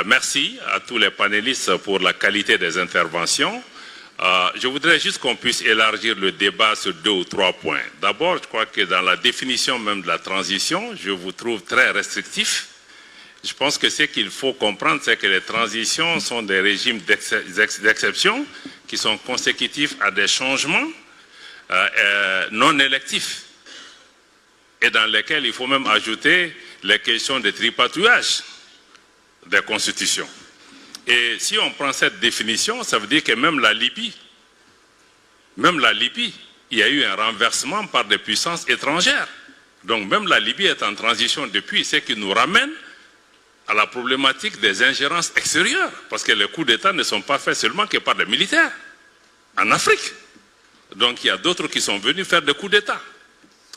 Merci à tous les panélistes pour la qualité des interventions. Je voudrais juste qu'on puisse élargir le débat sur 2 ou 3 points. D'abord, je crois que dans la définition même de la transition, je vous trouve très restrictif. Je pense que ce qu'il faut comprendre, c'est que les transitions sont des régimes d'exception qui sont consécutifs à des changements non électifs et dans lesquels il faut même ajouter les questions de tripatouillage des constitutions. Et si on prend cette définition, ça veut dire que même la Libye, il y a eu un renversement par des puissances étrangères. Donc même la Libye est en transition depuis, ce qui nous ramène à la problématique des ingérences extérieures, parce que les coups d'État ne sont pas faits seulement que par des militaires en Afrique. Donc il y a d'autres qui sont venus faire des coups d'État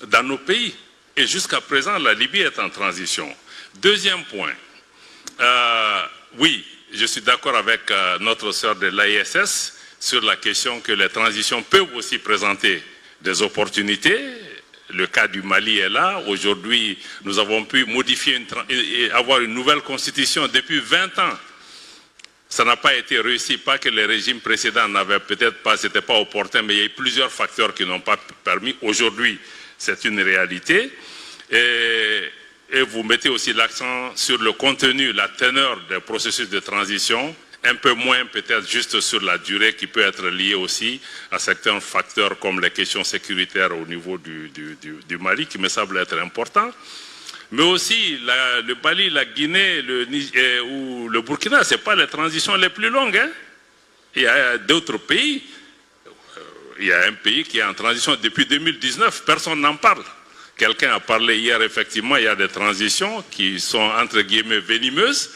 dans nos pays. Et jusqu'à présent, la Libye est en transition. Deuxième point, oui, je suis d'accord avec notre sœur de l'AISS sur la question que les transitions peuvent aussi présenter des opportunités. Le cas du Mali est là. Aujourd'hui, nous avons pu modifier et avoir une nouvelle constitution depuis 20 ans. Ça n'a pas été réussi, pas que les régimes précédents n'avaient peut-être pas, c'était pas opportun, mais il y a eu plusieurs facteurs qui n'ont pas permis. Aujourd'hui, c'est une réalité. Et vous mettez aussi l'accent sur le contenu, la teneur des processus de transition, un peu moins peut-être juste sur la durée qui peut être liée aussi à certains facteurs comme les questions sécuritaires au niveau du Mali qui me semble être important. Mais aussi le Mali, la Guinée ou le Burkina, ce n'est pas les transitions les plus longues. Hein. Il y a d'autres pays, il y a un pays qui est en transition depuis 2019, personne n'en parle. Quelqu'un a parlé hier, effectivement, il y a des transitions qui sont entre guillemets venimeuses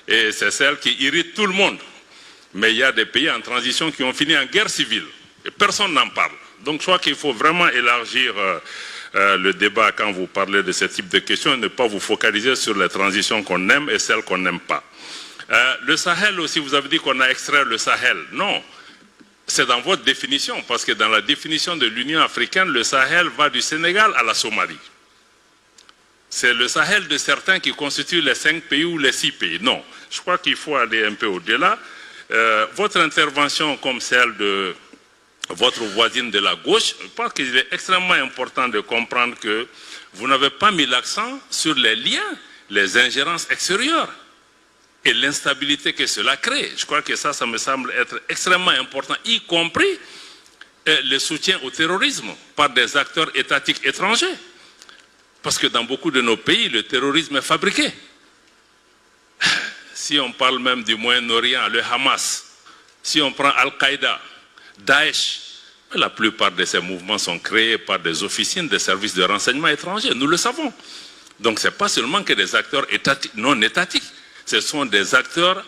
et c'est celles qui irritent tout le monde. Mais il y a des pays en transition qui ont fini en guerre civile et personne n'en parle. Donc je crois qu'il faut vraiment élargir le débat quand vous parlez de ce type de questions et ne pas vous focaliser sur les transitions qu'on aime et celles qu'on n'aime pas. Le Sahel aussi, vous avez dit qu'on a extrait le Sahel. Non. C'est dans votre définition, parce que dans la définition de l'Union africaine, le Sahel va du Sénégal à la Somalie. C'est le Sahel de certains qui constituent les 5 pays ou les 6 pays. Non, je crois qu'il faut aller un peu au-delà. Votre intervention comme celle de votre voisine de la gauche, je pense qu'il est extrêmement important de comprendre que vous n'avez pas mis l'accent sur les liens, les ingérences extérieures et l'instabilité que cela crée. Je crois que ça me semble être extrêmement important, y compris le soutien au terrorisme par des acteurs étatiques étrangers. Parce que dans beaucoup de nos pays, le terrorisme est fabriqué. Si on parle même du Moyen-Orient, le Hamas, si on prend Al-Qaïda, Daesh, la plupart de ces mouvements sont créés par des officines des services de renseignement étrangers, nous le savons. Donc ce n'est pas seulement que des acteurs non étatiques, ce sont des acteurs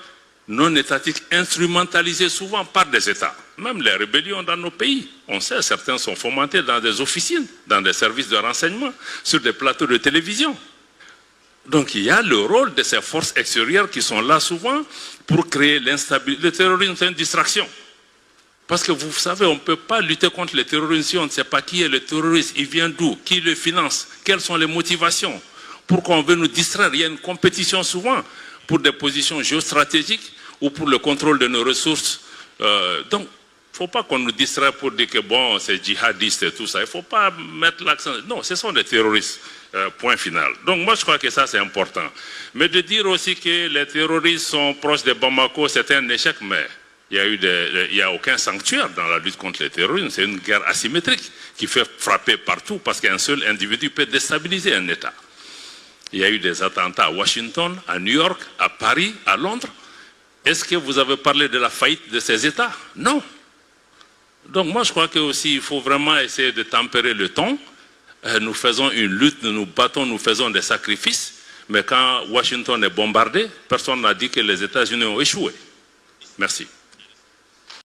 non étatiques instrumentalisés souvent par des États. Même les rébellions dans nos pays, on sait, certains sont fomentés dans des officines, dans des services de renseignement, sur des plateaux de télévision. Donc il y a le rôle de ces forces extérieures qui sont là souvent pour créer l'instabilité. Le terrorisme, c'est une distraction. Parce que vous savez, on ne peut pas lutter contre le terrorisme si on ne sait pas qui est le terroriste, il vient d'où, qui le finance, quelles sont les motivations. Pourquoi on veut nous distraire? Il y a une compétition souvent pour des positions géostratégiques ou pour le contrôle de nos ressources. Donc, il ne faut pas qu'on nous distraie pour dire que bon, c'est djihadiste et tout ça. Il ne faut pas mettre l'accent. Non, ce sont des terroristes. Point final. Donc moi, je crois que ça, c'est important. Mais de dire aussi que les terroristes sont proches de Bamako, c'est un échec, mais il n'y a aucun sanctuaire dans la lutte contre le terrorisme. C'est une guerre asymétrique qui fait frapper partout parce qu'un seul individu peut déstabiliser un État. Il y a eu des attentats à Washington, à New York, à Paris, à Londres. Est-ce que vous avez parlé de la faillite de ces États? Non. Donc moi, je crois qu'il faut vraiment essayer de tempérer le ton. Nous faisons une lutte, nous nous battons, nous faisons des sacrifices. Mais quand Washington est bombardé, personne n'a dit que les États-Unis ont échoué. Merci.